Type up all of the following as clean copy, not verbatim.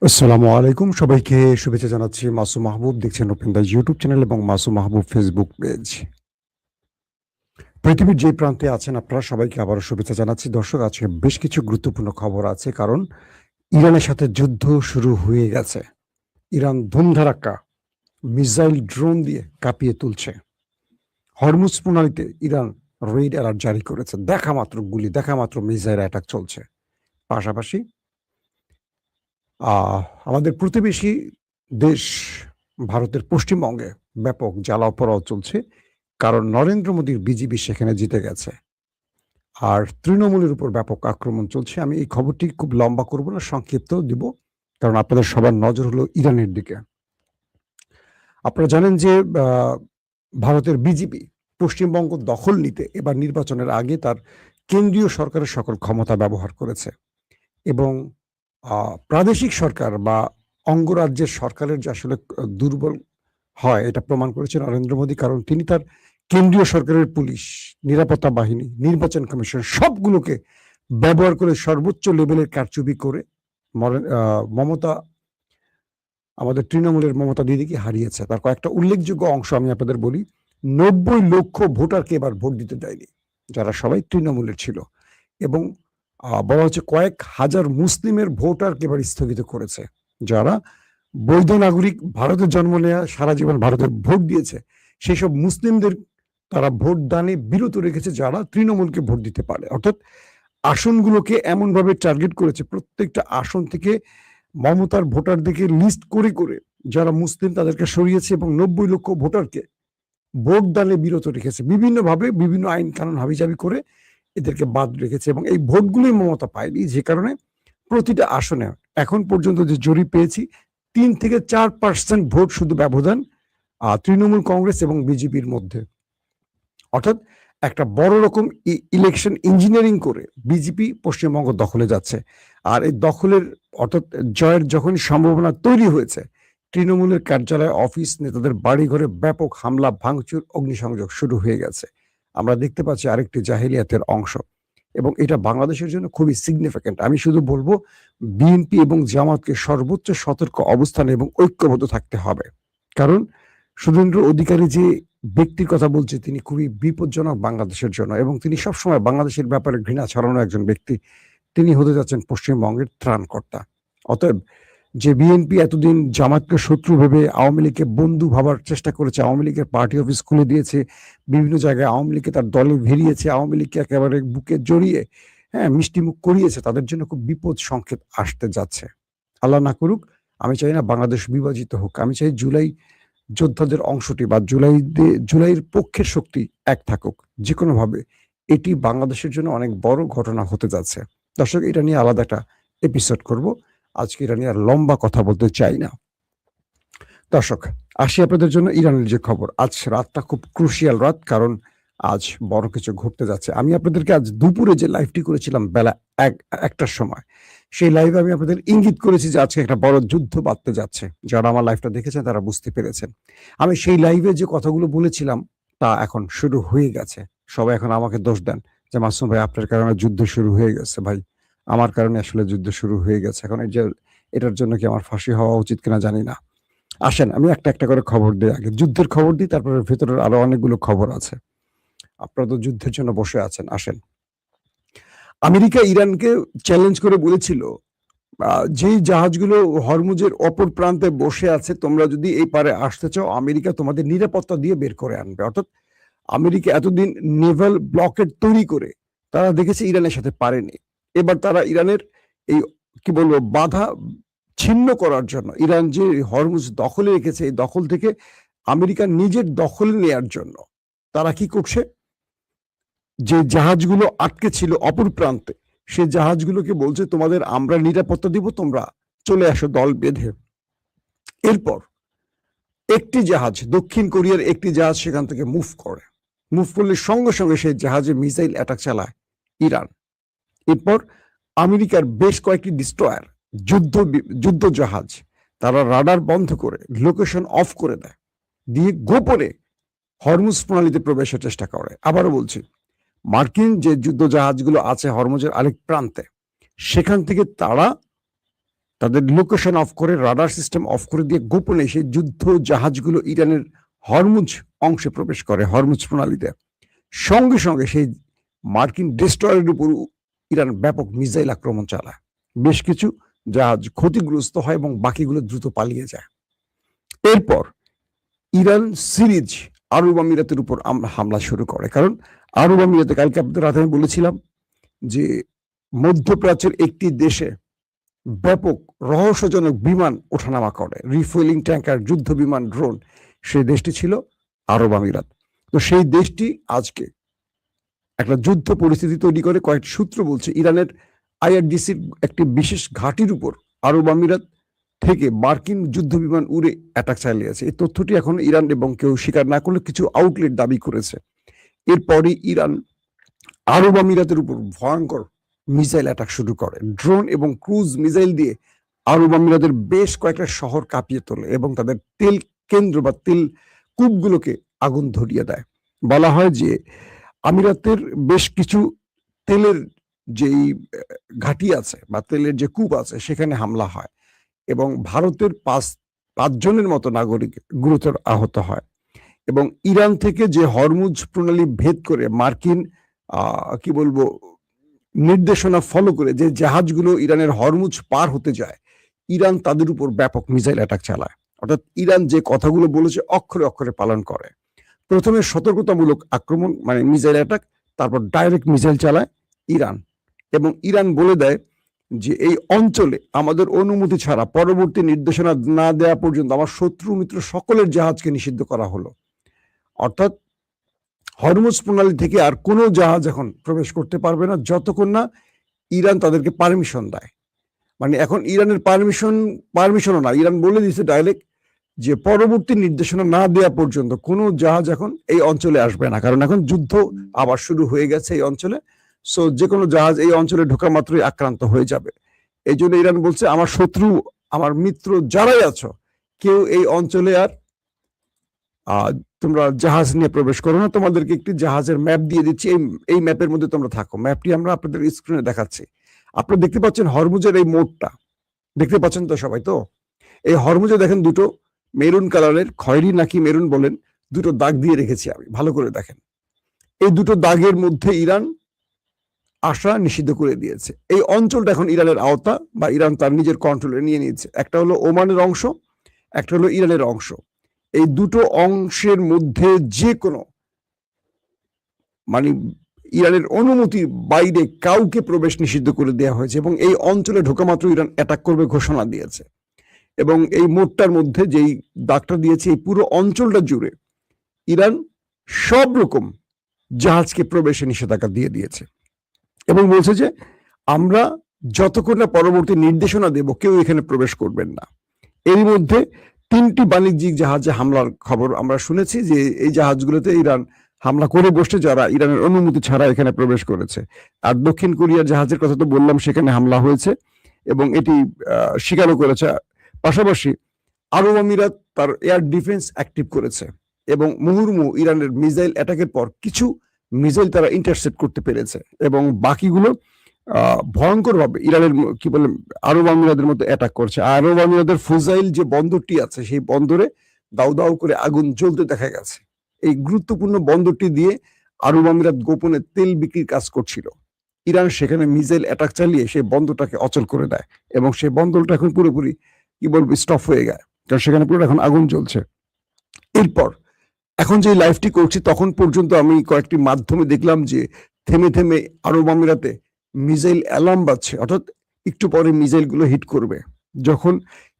আসসালামু আলাইকুম। সবাইকে শুভেচ্ছা জানাচ্ছি। মাসুম মাহবুব দেখছেন ওপেন দ্য ইউটিউব চ্যানেল এবং মাসুম মাহবুব ফেসবুক পেজ। পৃথিবীর যে প্রান্তে আছেন আপনারা সবাইকে আবারও শুভেচ্ছা জানাচ্ছি। দর্শক, আজকে বেশ কিছু গুরুত্বপূর্ণ খবর আছে, কারণ ইরানের সাথে যুদ্ধ শুরু হয়ে গেছে। ইরান ধুমধারাক্কা মিসাইল ড্রোন দিয়ে কাঁপিয়ে তুলছে। হরমুজ প্রণালীতে ইরান রেড অ্যালার্ট জারি করেছে। দেখা মাত্র গুলি, দেখা মাত্র মিসাইল অ্যাটাক চলছে। পাশাপাশি আহ আমাদের প্রতিবেশী দেশ ভারতের পশ্চিমবঙ্গে ব্যাপক জ্বালাও-পোড়াও চলছে। কারণ নরেন্দ্র মোদীর বিজেপি সেখানে জিতে গেছে। আর তৃণমূলের উপর ব্যাপক আক্রমণ চলছে। আমি এই খবরটি খুব লম্বা করব না, সংক্ষিপ্ত দিব। কারণ আপনাদের সবার নজর হলো ইরানের দিকে। আপনারা জানেন যে আ ভারতের বিজেপি পশ্চিমবঙ্গ দখল নিতে এবার নির্বাচনের আগে তার কেন্দ্রীয় সরকারের সকল ক্ষমতা ব্যবহার করেছে। এবং প্রাদেশিক সরকার বা অঙ্গরাজ্যের সরকারের যে আসলে দুর্বল হয় এটা প্রমাণ করেছে নরেন্দ্র মোদী। কারণ তিনি তার কেন্দ্রীয় সরকারের পুলিশ, নিরাপত্তা বাহিনী, নির্বাচন কমিশন সবগুলোকে ব্যবহার করে সর্বোচ্চ লেভেলের কারচুপি করে মমতা, আমাদের তৃণমূলের মমতা দিদিকে হারিয়েছে। তার কয়েকটা উল্লেখযোগ্য অংশ আমি আপনাদের বলি। ৯০ লক্ষ ভোটারকে এবার ভোট দিতে দেয়নি, যারা সবাই তৃণমূলের ছিল। এবং বলা হচ্ছে কয়েক হাজার মুসলিমের ভোটারকে এবার স্থগিত করেছে, যারা বৈধ নাগরিক, ভারতের জন্ম নেয়া, সারা জীবন ভারতের ভোট দিয়েছে, সেই সব মুসলিমদের তারা ভোট দানে বিরত রেখেছে, যারা তৃণমূলকে ভোট দিতে পারে। অর্থাৎ আসনগুলোকে এমনভাবে টার্গেট করেছে, প্রত্যেকটা আসন থেকে মমতার ভোটারদেরকে লিস্ট করে করে যারা মুসলিম তাদেরকে সরিয়েছে এবং ৯০ লক্ষ ভোটারকে ভোট দানে বিরত রেখেছে। বিভিন্নভাবে বিভিন্ন আইন কানুন হাবিজাবি করে এদেরকে বাদ রেখেছে এবং এই ভোটগুলোই মমতা পায়নি, যে কারণে প্রতিটা আসনে এখন পর্যন্ত যে জরিপ পেয়েছি ৩ থেকে ৪% ভোট শুধু ব্যবধান তৃণমূল কংগ্রেস এবং বিজেপির মধ্যে। অর্থাৎ একটা বড় রকম ইলেকশন ইঞ্জিনিয়ারিং করে বিজেপি পশ্চিমবঙ্গ দখলে যাচ্ছে। আর এই দখলের অর্থাৎ জয়ের যখনই সম্ভাবনা তৈরি হয়েছে, তৃণমূলের কার্যালয়, অফিস, নেতাদের বাড়িঘরে ব্যাপক হামলা, ভাঙচুর, অগ্নিসংযোগ শুরু হয়ে গেছে। আমরা দেখতে পাচ্ছি আরেকটি জাহিলিয়াতের অংশ এবং এটা বাংলাদেশের জন্য খুবই সিগনিফিক্যান্ট। আমি শুধু বলবো বিএনপি এবং জামাতকে সর্বোচ্চ সতর্ক অবস্থানে এবং ঐক্যবদ্ধ থাকতে হবে। কারণ শুভেন্দু অধিকারী যে ব্যক্তির কথা বলছে তিনি খুবই বিপজ্জনক বাংলাদেশের জন্য এবং তিনি সবসময় বাংলাদেশের ব্যাপারে ঘৃণা ছড়ানো একজন ব্যক্তি। তিনি হতে যাচ্ছেন পশ্চিমবঙ্গের ত্রাণকর্তা। অতএব যে বিএনপি এতদিন জামাতকে শত্রু ভেবে আওয়ামী লীগকে বন্ধু ভাবার চেষ্টা করেছে, আওয়ামী লীগের পার্টি অফিস খুলে দিয়েছে, বিভিন্ন জায়গায় আওয়ামী লীগকে তার দলে ভিড়িয়েছে, আওয়ামী লীগকে একেবারে বুকে জড়িয়ে মিষ্টিমুখ করিয়েছে, তাদের জন্য খুব বিপদ সংকেত আসতে যাচ্ছে। আল্লাহ না করুক। আমি চাই না বাংলাদেশ বিভাজিত হোক। আমি চাই জুলাই যোদ্ধাদের অংশটি বা জুলাইয়ের পক্ষের শক্তি এক থাকুক যেকোনোভাবে। এটি বাংলাদেশের জন্য অনেক বড় ঘটনা হতে যাচ্ছে। দর্শক, এটা নিয়ে আলাদা একটা এপিসোড করব। আজকে এটা নিয়ে আর লম্বা কথা বলতে চাই না। দর্শক, আসি আপনাদের জন্য ইরানের যে খবর। আজ রাতটা খুব ক্রুশিয়াল রাত, কারণ আজ বড় কিছু ঘটতে যাচ্ছে। আমি আপনাদেরকে আজ দুপুরে যে লাইভটি করেছিলাম বেলা ১টার সময়, সেই লাইভে আমি আপনাদের ইঙ্গিত করেছি যে আজকে একটা বড় যুদ্ধ বাঁধতে যাচ্ছে। যারা আমার লাইভটা দেখেছেন তারা বুঝতে পেরেছেন। আমি সেই লাইভে যে কথাগুলো বলেছিলাম তা এখন শুরু হয়ে গেছে। সবাই এখন আমাকে দোষ দেন যে মাসুম ভাই আপনার কারণে যুদ্ধ শুরু হয়ে গেছে। ভাই, আমার কারণে আসলে যুদ্ধ শুরু হয়ে গেছে। এখন এই যে এটার জন্য কি আমার ফাঁসি হওয়া উচিত কিনা জানি না। আসেন আমি একটা একটা করে খবর দিই। আগে যুদ্ধের খবর দিই, তারপরে ভেতরের আরো অনেকগুলো খবর আছে। আপনারা তো যুদ্ধের জন্য বসে আছেন। আসেন। আমেরিকা ইরানকে চ্যালেঞ্জ করে বলেছিল, যেই জাহাজগুলো হরমুজের অপর প্রান্তে বসে আছে, তোমরা যদি এই পারে আসতে চাও, আমেরিকা তোমাদের নিরাপত্তা দিয়ে বের করে আনবে। অর্থাৎ আমেরিকা এতদিন নেভাল ব্লকেট তৈরি করে তারা দেখেছে ইরানের সাথে পারেনি। এবার তারা ইরানের এই কি বলবো বাধা ছিন্ন করার জন্য, ইরান যে হরমুজ দখলে রেখেছে এই দখল থেকে আমেরিকা নিজের দখলে নেয়ার জন্য তারা কি করছে, যে জাহাজগুলো আটকে ছিল অপর প্রান্তে সে জাহাজগুলোকে বলছে তোমাদের আমরা নিরাপত্তা দিব, তোমরা চলে আসো দল বেঁধে। এরপর একটি জাহাজ, দক্ষিণ কোরিয়ার একটি জাহাজ সেখান থেকে মুভ করলে সঙ্গে সঙ্গে সেই জাহাজে মিসাইল অ্যাটাক চালায় ইরান। এরপর আমেরিকার বেশ কয়েকটি ডিস্ট্রয়ার, যুদ্ধ জাহাজ, তারা রাডার বন্ধ করে লোকেশন অফ করে দেয়, দিয়ে গোপনে হরমুজ প্রণালীতে প্রবেশের চেষ্টা করে। আবারও বলছি, মার্কিন যে যুদ্ধ জাহাজগুলো আছে হরমুজের আরেক প্রান্তে, সেখান থেকে তারা তাদের লোকেশন অফ করে, রাডার সিস্টেম অফ করে দিয়ে গোপনে সেই যুদ্ধ জাহাজগুলো ইরানের হরমুজ অংশে প্রবেশ করে, হরমুজ প্রণালীতে। সঙ্গে সঙ্গে সেই মার্কিন ডেস্ট্রয়ারের উপর ইরান ব্যাপক মিসাইল আক্রমণ চালায়। বেশ কিছু জাহাজ ক্ষতিগ্রস্ত হয় এবং বাকিগুলো দ্রুত পালিয়ে যায়। এরপর ইরান সিরিজ আরব আমিরাতের উপর হামলা শুরু করে, কারণ আরব আমিরাতে, কালকে আপনাদের রাতে আমি বলেছিলাম যে মধ্যপ্রাচ্যের একটি দেশে ব্যাপক রহস্যজনক বিমান ওঠানামা করে, রিফুয়েলিং ট্যাঙ্কার, যুদ্ধ বিমান, ড্রোন, সেই দেশটি ছিল আরব আমিরাত। তো সেই দেশটি আজকে একটা যুদ্ধ পরিস্থিতি তৈরি করে। কয়েকটি সূত্র বলছে ইরানের আইআরডিসির একটি বিশেষ ঘাঁটির উপর আরব আমিরাত থেকে মার্কিন যুদ্ধ বিমান উড়ে অ্যাটাক চালিয়েছে। এই তথ্যটি এখন ইরান এবং কেউ স্বীকার না করলে কিছু আউটলেট দাবি করেছে। এরপরই ইরান আরব আমিরাতের উপর ভয়ঙ্কর মিসাইল অ্যাটাক শুরু করে। ড্রোন এবং ক্রুজ মিসাইল দিয়ে আরব আমিরাতের বেশ কয়েকটা শহর কাঁপিয়ে তোলে এবং তাদের তেল কেন্দ্র বা তেল কূপগুলোকে আগুন ধরিয়ে দেয়। বলা হয় যে আমিরাতের বেশ কিছু তেলের যেই ঘাঁটি আছে বা তেলের যে কূপ আছে সেখানে হামলা হয় এবং ভারতের পাঁচজনের মতো নাগরিক গুরুতর আহত হয়। এবং ইরান থেকে যে হরমুজ প্রণালী ভেদ করে মার্কিন কি বলবো নির্দেশনা ফলো করে যে জাহাজগুলো ইরানের হরমুজ পার হতে যায়, ইরান তাদের উপর ব্যাপক মিসাইল অ্যাটাক চালায়। অর্থাৎ ইরান যে কথাগুলো বলেছে অক্ষরে অক্ষরে পালন করে। প্রথমে সতর্কতামূলক আক্রমণ মানে মিসাইল অ্যাটাক, তারপর ডাইরেক্ট মিসাইল চালায় ইরান। এবং ইরান বলে দেয় যে এই অঞ্চলে আমাদের অনুমতি ছাড়া পরবর্তী নির্দেশনা না দেওয়া পর্যন্ত আমার শত্রু মিত্র সকলের জাহাজকে নিষিদ্ধ করা হলো। অর্থাৎ হরমুজ প্রণালী থেকে আর কোনো জাহাজ এখন প্রবেশ করতে পারবে না যতক্ষণ না ইরান তাদেরকে পারমিশন দেয়। মানে এখন ইরানের পারমিশনও না, ইরান বলে দিয়েছে ডাইরেক্ট যে পরবর্তী নির্দেশনা না দেওয়া পর্যন্ত কোনো জাহাজ এখন এই অঞ্চলে আসবে না, কারণ এখন যুদ্ধ আবার শুরু হয়ে গেছে এই অঞ্চলে। সো যে কোনো জাহাজ এই অঞ্চলে ঢোকা মাত্রই আক্রান্ত হয়ে যাবে। এই জন্য ইরান বলছে আমার শত্রু, আমার মিত্র যারাই আছো, কেউ এই অঞ্চলে আর তোমরা জাহাজ নিয়ে প্রবেশ করো না। তোমাদেরকে একটি জাহাজের ম্যাপ দিয়ে দিচ্ছি, এই ম্যাপের মধ্যে তোমরা থাকো। ম্যাপটি আমরা আপনাদের স্ক্রিনে দেখাচ্ছি। আপনারা দেখতে পাচ্ছেন হরমুজের এই মোড়টা, দেখতে পাচ্ছেন তো সবাই? তো এই হরমুজে দেখেন দুটো মেরুন কালারের, খয়েরি নাকি মেরুন বলেন, দুটো দাগ দিয়ে রেখেছি আমি, ভালো করে দেখেন। এই দুটো দাগের মধ্যে ইরান আসা নিষিদ্ধ করে দিয়েছে। এই অঞ্চলটা এখন ইরানের আওতা বা ইরান তার নিজের কন্ট্রোলে নিয়ে নিয়েছে। একটা হলো ওমানের অংশ, একটা হলো ইরানের অংশ। এই দুটো অংশের মধ্যে যে কোনো মানে ইরানের অনুমতির বাইরে কাউকে প্রবেশ নিষিদ্ধ করে দেওয়া হয়েছে এবং এই অঞ্চলে ঢোকা মাত্র ইরান অ্যাটাক করবে ঘোষণা দিয়েছে। এবং এই মোড়টার মধ্যে যেই দাগটা দিয়েছে, এই পুরো অঞ্চলটা জুড়ে ইরান সব রকম জাহাজকে প্রবেশে নিষেধাজ্ঞা দিয়ে দিয়েছে এবং বলছে যে আমরা যতক্ষণ না পরবর্তী নির্দেশনা দেব কেউ এখানে প্রবেশ করবেন না। এর মধ্যে 3টি বাণিজ্যিক জাহাজে হামলার খবর আমরা শুনেছি যে এই জাহাজগুলোতে ইরান হামলা করে বসছে যারা ইরানের অনুমতি ছাড়া এখানে প্রবেশ করেছে। আর দক্ষিণ কোরিয়ার জাহাজের কথা তো বললাম, সেখানে হামলা হয়েছে এবং এটি স্বীকারও করেছে। পাশাপাশি আরব আমিরাত তার এয়ার ডিফেন্স অ্যাক্টিভ করেছে এবং মুহুর্মুহু ইরানের মিসাইল অ্যাটাকের পর কিছু মিসাইল তারা ইন্টারসেপ্ট করতে পেরেছে এবং বাকিগুলো ভয়ঙ্কর ভাবে ইরানের কি বলে আরব আমিরাতের মতো অ্যাটাক করছে। আরব আমিরাতের ফুজাইল যে বন্দরটি আছে সেই বন্দরে দাউ দাউ করে আগুন জ্বলতে দেখা গেছে। এই গুরুত্বপূর্ণ বন্দরটি দিয়ে আরব আমিরাত গোপনে তেল বিক্রির কাজ করছিল। ইরান সেখানে মিসাইল অ্যাটাক চালিয়ে সেই বন্দরটাকে অচল করে দেয় এবং সেই বন্দরটা এখন পুরোপুরি কি বলবো স্টপ হয়ে যায়, কারণ সেখানে পুরো এখন আগুন জ্বলছে। এরপর এখন যে লাইভটি করছি তখন পর্যন্ত আমি কয়েকটি মাধ্যমে দেখলাম যে থেমে থেমে আরব আমিরাতে মিসাইল অ্যালার্ম বাজছে, অর্থাৎ একটু পরে মিসাইল গুলো হিট করবে। যখন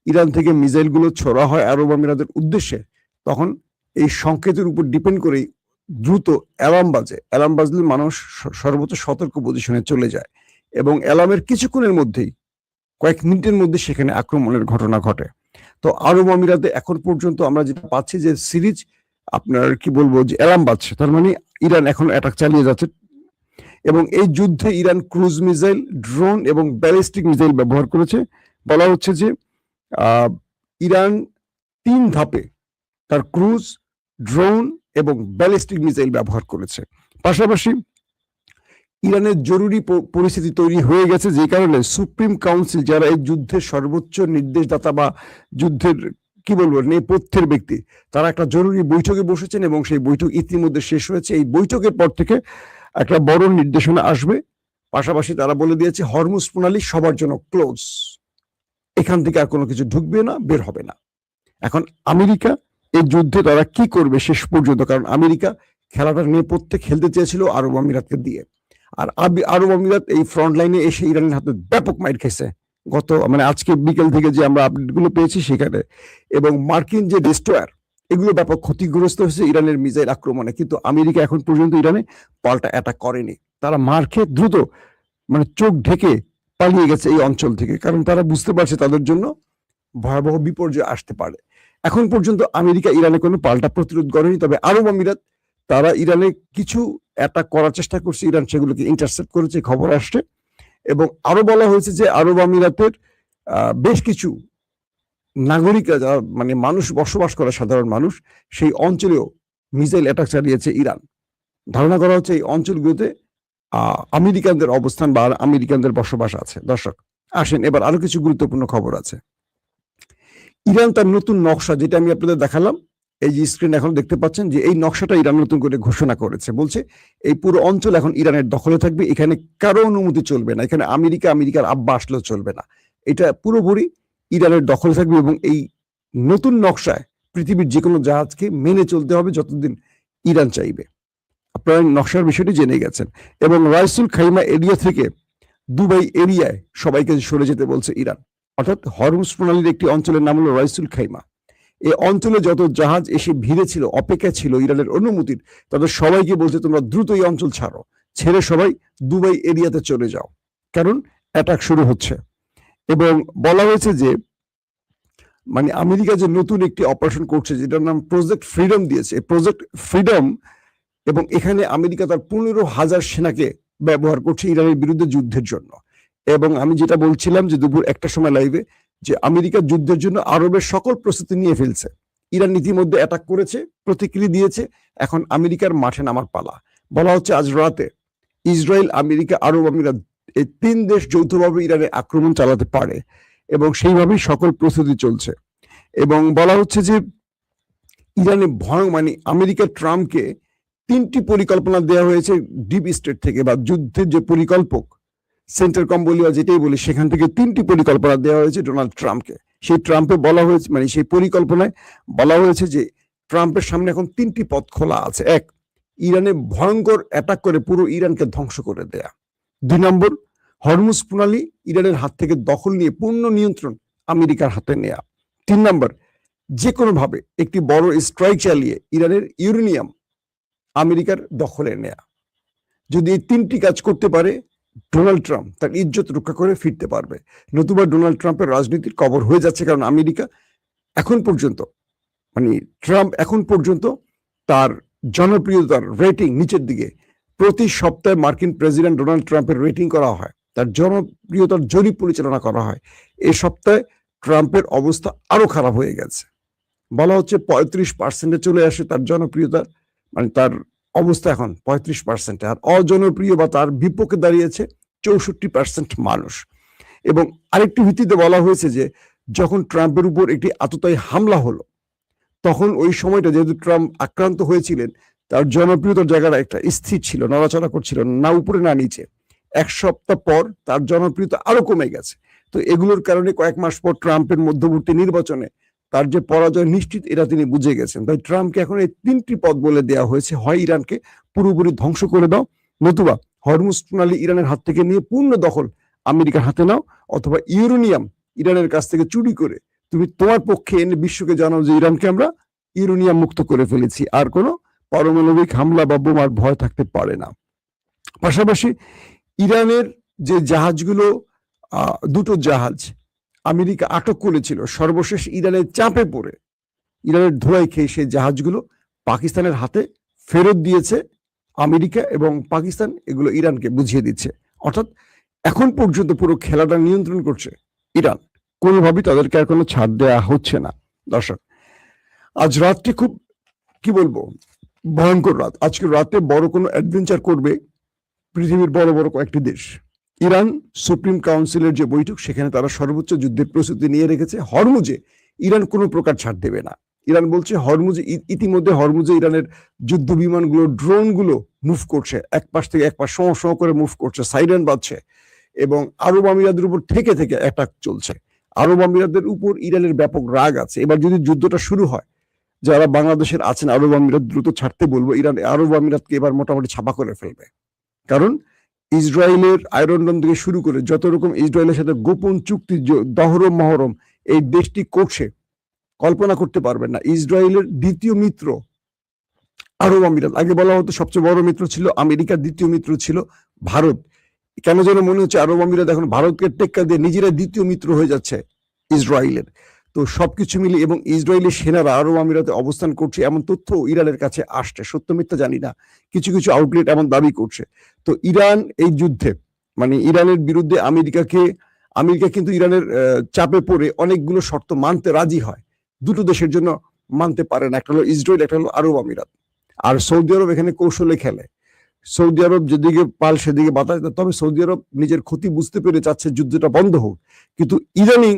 ইরান থেকে মিসাইল গুলো ছোড়া হয় আরব আমিরাতের উদ্দেশ্যে, তখন এই সংকেতের উপর ডিপেন্ড করেই দ্রুত অ্যালার্ম বাজে। অ্যালার্ম বাজলে মানুষ সর্বোচ্চ সতর্ক পজিশনে চলে যায় এবং অ্যালার্মের কিছুক্ষণের মধ্যেই, কয়েক মিনিটের মধ্যে সেখানে আক্রমণের ঘটনা ঘটে। তো আরব আমিরাতে এখন পর্যন্ত আমরা যেটা পাচ্ছি যে সিরিজ আপনার কি বলবো যে অ্যালার্ম বাজছে, তার মানে ইরান এখন অ্যাটাক চালিয়ে যাচ্ছে। এবং এই যুদ্ধে ইরান ক্রুজ মিসাইল, ড্রোন এবং ব্যালিস্টিক মিসাইল ব্যবহার করেছে। বলা হচ্ছে যে ইরান 3 ধাপে তার ক্রুজ, ড্রোন এবং ব্যালিস্টিক মিসাইল ব্যবহার করেছে। পাশাপাশি ইরানের জরুরি পরিস্থিতি তৈরি হয়ে গেছে, যে কারণে সুপ্রিম কাউন্সিল, যারা এই যুদ্ধের সর্বোচ্চ নির্দেশদাতা বা যুদ্ধের কি বলবো নেপথ্যের ব্যক্তি, তারা একটা জরুরি বৈঠকে বসেছেন এবং সেই বৈঠক ইতিমধ্যে শেষ হয়েছে। এই বৈঠকের পর থেকে একটা বড় নির্দেশনা আসবে। পাশাপাশি তারা বলে দিয়েছে হরমুজ প্রণালী সবার জন্য ক্লোজ, এখান থেকে আর কোনো কিছু ঢুকবে না, বের হবে না। এখন আমেরিকা এই যুদ্ধে তারা কি করবে শেষ পর্যন্ত, কারণ আমেরিকা খেলাটা নেপথ্যে খেলতে চেয়েছিল আরব আমিরাতকে দিয়ে, আর আরব আমিরাত এই ফ্রন্ট লাইনে এসে ইরানের হাতে ব্যাপক মাইর খেয়েছে গত আজকে বিকেল থেকে যে আমরা আপডেটগুলো পেয়েছি সেখানে। এবং মার্কিন যে ডেস্ট্রয়ার, এগুলো ব্যাপক ক্ষতিগ্রস্ত হয়েছে ইরানের মিসাইল আক্রমণে, কিন্তু আমেরিকা এখন পর্যন্ত ইরানে পাল্টা অ্যাটাক করেনি। তারা মার খেয়ে দ্রুত চোখ ঢেকে পালিয়ে গেছে এই অঞ্চল থেকে, কারণ তারা বুঝতে পারছে তাদের জন্য ভয়াবহ বিপর্যয় আসতে পারে। এখন পর্যন্ত আমেরিকা ইরানে কোনো পাল্টা প্রতিরোধ করেনি, তবে আরব আমিরাত তারা ইরানে কিছু অ্যাটাক করার চেষ্টা করছে, ইরান সেগুলোকে ইন্টারসেপ্ট করেছে, খবর আসছে। এবং আরো বলা হয়েছে যে আরব আমিরাতের বেশ কিছু নাগরিকরা, যারা মানুষ বসবাস করে, সাধারণ মানুষ, সেই অঞ্চলেও মিসাইল অ্যাটাক চালিয়েছে ইরান। ধারণা করা হচ্ছে এই অঞ্চলগুলোতে আমেরিকানদের অবস্থান বা আমেরিকানদের বসবাস আছে। দর্শক আসেন এবার আরো কিছু গুরুত্বপূর্ণ খবর আছে। ইরান তার নতুন নকশা, যেটা আমি আপনাদের দেখালাম, এই যে স্ক্রিন এখন দেখতে পাচ্ছেন, যে এই নকশাটা ইরান নতুন করে ঘোষণা করেছে। বলছে এই পুরো অঞ্চল এখন ইরানের দখলে থাকবে, এখানে কারো অনুমতি চলবে না, এখানে আমেরিকার আব্বা আসলেও চলবে না, এটা পুরোপুরি ইরানের দখলে থাকবে। এবং এই নতুন নকশায় পৃথিবীর যে কোনো জাহাজকে মেনে চলতে হবে যতদিন ইরান চাইবে। আপনারা নকশার বিষয়টি জেনে গেছেন। এবং রাইসুল খাইমা এরিয়া থেকে দুবাই এরিয়ায় সবাইকে সরে যেতে বলছে ইরান। অর্থাৎ হরমুজ প্রণালীর একটি অঞ্চলের নাম হলো রাইসুল খাইমা। এই অঞ্চলে যত জাহাজ এসে ভিড়ে ছিল, অপেক্ষা ছিল ইরানের অনুমতির, তাদের সবাইকে বলছে তোমরা দ্রুত এই অঞ্চল ছাড়ো, ছেড়ে সবাই দুবাই এরিয়াতে চলে যাও, কারণ অ্যাটাক শুরু হচ্ছে। এবং বলা হয়েছে যে আমেরিকা যে নতুন একটি অপারেশন করছে, যেটার নাম প্রজেক্ট ফ্রিডম দিয়েছে, প্রজেক্ট ফ্রিডম, এবং এখানে আমেরিকা তার 15,000 সেনাকে ব্যবহার করছে ইরানের বিরুদ্ধে যুদ্ধের জন্য। এবং আমি যেটা বলছিলাম যে দুপুর 1টার সময় লাইভে, যে আমেরিকা যুদ্ধের জন্য আরবের সকল প্রস্তুতি নিয়ে ফেলছে। ইরান ইতিমধ্যে অ্যাটাক করেছে, প্রতিক্রিয়া দিয়েছে, এখন আমেরিকার মাঠে নামার পালা। বলা হচ্ছে আজ রাতে ইসরায়েল, আমেরিকা, আরব আমিরাত, এই 3 দেশ যৌথভাবে ইরানে আক্রমণ চালাতে পারে, এবং সেইভাবেই সকল প্রস্তুতি চলছে। এবং বলা হচ্ছে যে ইরানে আমেরিকা ট্রাম্পকে 3টি পরিকল্পনা দেওয়া হয়েছে ডিপ স্টেট থেকে, বা যুদ্ধের যে পরিকল্পক, সেন্টার কম্বোলিয়া যেটাই বলি, সেখান থেকে 3টি পরিকল্পনা দেওয়া হয়েছে ডোনাল্ড ট্রাম্পকে। সেই ট্রাম্পে বলা হয়েছে, সেই পরিকল্পনায় বলা হয়েছে যে ট্রাম্পের সামনে এখন 3টি পথ খোলা আছে। 1, ইরানে ভয়ঙ্কর অ্যাটাক করে পুরো ইরানকে ধ্বংস করে দেয়া। 2 নম্বর, হরমুজ প্রণালী ইরানের হাত থেকে দখল নিয়ে পূর্ণ নিয়ন্ত্রণ আমেরিকার হাতে নেয়া। 3 নম্বর, যে কোনো ভাবে একটি বড় স্ট্রাইক চালিয়ে ইরানের ইউরেনিয়াম আমেরিকার দখলে নেয়া। যদি এই 3টি কাজ করতে পারে, ডোনাল্ড ট্রাম্প তার ইজ্জত রক্ষা করে ফিরতে পারবে। নতুবা ডোনাল্ড ট্রাম্পের রাজনীতির কবর হয়ে যাচ্ছে, কারণ আমেরিকা এখন পর্যন্ত ট্রাম্প এখন পর্যন্ত তার জনপ্রিয়তার রেটিং নিচের দিকে। প্রতি সপ্তাহে মার্কিন প্রেসিডেন্ট ডোনাল্ড ট্রাম্পের রেটিং করা হয়, তার জনপ্রিয়তার জরিপ পরিচালনা করা হয়। এই সপ্তাহে ট্রাম্পের অবস্থা আরো খারাপ হয়ে গেছে। বলা হচ্ছে 35% চলে আসে তার জনপ্রিয়তা, তার অবস্থা এখন 35%, আর অজনপ্রিয় বা তার বিপক্ষে দাঁড়িয়েছে 64% মানুষ। এবং আরেকটি ভিত্তিতে বলা হয়েছে যে যখন ট্রাম্পের উপর একটি আততায়ী হামলা হলো, তখন ওই সময়টা যেহেতু ট্রাম্প আক্রান্ত হয়েছিলেন, তার জনপ্রিয়তার জায়গাটা একটা স্থির ছিল, নড়াচড়া করছিল না উপরে না নিচে। 1 সপ্তাহ পর তার জনপ্রিয়তা আরো কমে গেছে। তো এগুলোর কারণে কয়েক মাস পর ট্রাম্পের মধ্যবর্তী নির্বাচনে তার যে পরাজয় নিশ্চিত, এটা তিনি বুঝে গেছেন। তাই ট্রাম্পকে এখন এই 3টি পথ বলে দেওয়া হয়েছে, হয় ইরানকে পুরোপুরি ধ্বংস করে দাও, নতুবা হরমুজ প্রণালী ইরানের হাত থেকে নিয়ে পূর্ণ দখল আমেরিকার হাতে নাও, অথবা ইউরেনিয়াম ইরানের কাছ থেকে চুরি করে তুমি তোমার পক্ষে এনে বিশ্বকে জানাও যে ইরানকে আমরা ইউরেনিয়াম মুক্ত করে ফেলেছি, আর কোনো পারমাণবিক হামলা বা বোমার ভয় থাকতে পারে না। পাশাপাশি ইরানের যে জাহাজগুলো, 2টো জাহাজ আমেরিকা আটক করেছিল, সর্বশেষ ইরানের চাপে পড়ে, ইরানের ধোঁয়ায় খেয়ে সেই জাহাজগুলো পাকিস্তানের হাতে ফেরত দিয়েছে আমেরিকা, এবং পাকিস্তান এগুলো ইরানকে বুঝিয়ে দিচ্ছে। অর্থাৎ এখন পর্যন্ত পুরো খেলাটা নিয়ন্ত্রণ করছে ইরান, কোনোভাবেই তাদেরকে আর কোনো ছাড় দেওয়া হচ্ছে না। দর্শক, আজ রাতটি খুব কি বলবো ভয়ঙ্কর রাত। আজকে রাতে বড় কোনো অ্যাডভেঞ্চার করবে পৃথিবীর বড় বড় কয়েকটি দেশ। ইরান সুপ্রিম কাউন্সিলের যে বৈঠক, সেখানে তারা সর্বোচ্চ যুদ্ধের প্রস্তুতি নিয়ে রেখেছে। হরমুজে ইরান কোনো প্রকার ছাড় দেবে না। ইরান বলছে হরমুজে ইতিমধ্যে হরমুজে ইরানের যুদ্ধ বিমানগুলো, ড্রোনগুলো মুভ করছে, এক পাশ থেকে এক পাশ শো করে মুভ করছে, সাইরেন বাজছে, এবং আরব আমিরাতের উপর থেকে থেকে অ্যাটাক চলছে। আরব আমিরাতের উপর ইরানের ব্যাপক রাগ আছে। এবার যদি যুদ্ধটা শুরু হয়, যারা বাংলাদেশের আছেন আরব আমিরাত দ্রুত ছাড়তে বলবো। ইরান আরব আমিরাতকে এবার মোটামুটি ছাপা করে ফেলবে। কারণ ইসরায়েলের আয়রন ডোম থেকে শুরু করে যত রকম ইসরায়েলের সাথে গোপন চুক্তি দহরম মহরম এই দেশটি করছে, কল্পনা করতে পারবেন না। ইসরায়েলের দ্বিতীয় মিত্র আরব আমিরাত। আগে বলা হতো সবচেয়ে বড় মিত্র ছিল আমেরিকা, দ্বিতীয় মিত্র ছিল ভারত। কেন যেন মনে হচ্ছে আরব আমিরাত এখন ভারতকে টেক্কা দিয়ে নিজেরা দ্বিতীয় মিত্র হয়ে যাচ্ছে ইসরায়েলের। তো সবকিছু মিলে, এবং ইসরায়েলের সেনারা আরব আমিরাতে অবস্থান করছে এমন তথ্য ইরানের কাছে আসছে, সত্য মিথ্যা জানি না, কিছু কিছু আউটলেট এমন দাবি করছে। তো ইরান এই যুদ্ধে, মানে ইরানের বিরুদ্ধে আমেরিকা কিন্তু ইরানের চাপে পড়ে অনেকগুলো শর্ত মানতে রাজি হয়। দুটো দেশের জন্য মানতে পারে না, একটা হলো ইসরায়েল, একটা হলো আরব আমিরাত। আর সৌদি আরব এখানে কৌশলে খেলে। সৌদি আরব যেদিকে পাল সেদিকে বাতাস। তবে সৌদি আরব নিজের ক্ষতি বুঝতে পেরে চাচ্ছে যুদ্ধটা বন্ধ হোক, কিন্তু ইদানিং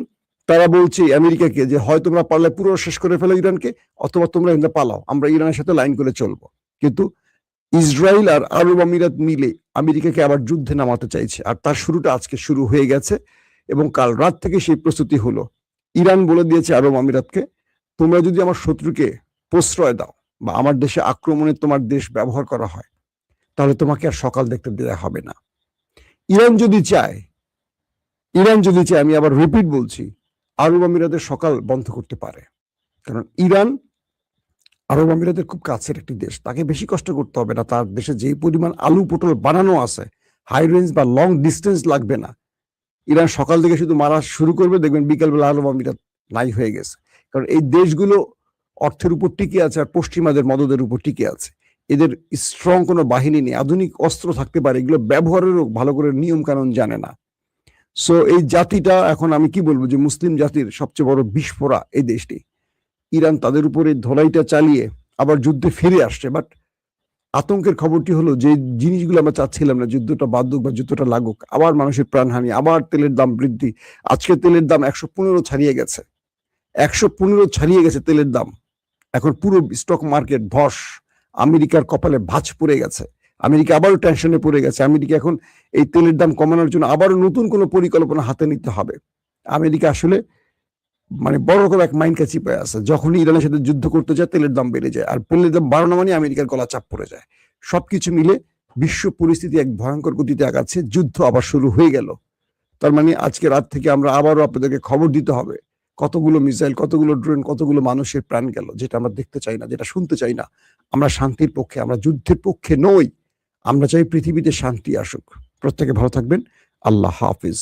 তারা বলছে আমেরিকাকে যে হয় তোমরা পারলে পুরো শেষ করে ফেলো ইরানকে, অথবা তোমরা এখানে পালাও, আমরা ইরানের সাথে লাইন করে চলবো। কিন্তু ইসরায়েল আর আরব আমিরাত মিলে আমেরিকাকে আবার যুদ্ধে নামাতে চাইছে, আর তার শুরুটা আজকে শুরু হয়ে গেছে, এবং কাল রাত থেকে সেই প্রস্তুতি হলো। ইরান বলে দিয়েছে আরব আমিরাতকে, তোমরা যদি আমার শত্রুকে প্রশ্রয় দাও বা আমার দেশে আক্রমণে তোমার দেশ ব্যবহার করা হয়, তাহলে তোমাকে আর সকাল দেখতে দেওয়া হবে না। ইরান যদি চায়, আমি আবার রিপিট বলছি, আরব আমিরাতের সকাল বন্ধ করতে পারে। কারণ ইরান আরব আমিরাতের খুব কাছের একটি দেশ, তাকে বেশি কষ্ট করতে হবে না। তার দেশে যেই পরিমাণ আলু পটল বানানো আছে, হাই রেঞ্জ বা লং ডিস্টেন্স লাগবে না। ইরান সকাল থেকে শুধু মারা শুরু করবে, দেখবেন বিকালবেলা আরব আমিরাত নাই হয়ে গেছে। কারণ এই দেশগুলো অর্থের উপর টিকে আছে আর পশ্চিমাদের মদদের উপর টিকে আছে। এদের স্ট্রং কোনো বাহিনী নেই, আধুনিক অস্ত্র থাকতে পারে, এগুলো ব্যবহারেরও ভালো করে নিয়ম কানুন জানে না। সো এই জাতিটা এখন আমি কি বলবো, যে মুসলিম জাতির সবচেয়ে বড় বিস্ফোরা এই দেশটি। ইরান তাদের উপরে ধোলাইটা চালিয়ে আবার যুদ্ধে ফিরে আসছে। বাট আতঙ্কের খবরটি হলো, যে জিনিসগুলো আমরা চাচ্ছিলাম না, যুদ্ধটা বাদুক বা যুদ্ধটা লাগুক, আবার মানুষের প্রাণহানি, আবার তেলের দাম বৃদ্ধি। আজকে তেলের দাম 115 ছাড়িয়ে গেছে, 115 ছাড়িয়ে গেছে তেলের দাম। এখন পুরো স্টক মার্কেট ধস। আমেরিকার কপালে ভাঁজ পড়ে গেছে। আমেরিকা আবারও টেনশনে পড়ে গেছে। আমেরিকা এখন এই তেলের দাম কমানোর জন্য আবারও নতুন কোনো পরিকল্পনা হাতে নিতে হবে। আমেরিকা আসলে মানে বড় রকম এক মাইন্ড কাছি পায় আছে। যখনই ইরানের সাথে যুদ্ধ করতে যায়, তেলের দাম বেড়ে যায়, আর তেলের দাম বাড়ানো মানে আমেরিকার গলা চাপ পড়ে যায়। সবকিছু মিলে বিশ্ব পরিস্থিতি এক ভয়ঙ্কর গতিতে আগাচ্ছে। যুদ্ধ আবার শুরু হয়ে গেল। তার মানে আজকে রাত থেকে আমরা আবারও আপনাদেরকে খবর দিতে হবে, কতগুলো মিসাইল, কতগুলো ড্রোন, কতগুলো মানুষের প্রাণ গেল, যেটা আমরা দেখতে চাই না, যেটা শুনতে চাই না। আমরা শান্তির পক্ষে, আমরা যুদ্ধের পক্ষে নই। আমরা চাই পৃথিবীতে শান্তি আসুক। প্রত্যেকে ভালো থাকবেন। আল্লাহ হাফিজ।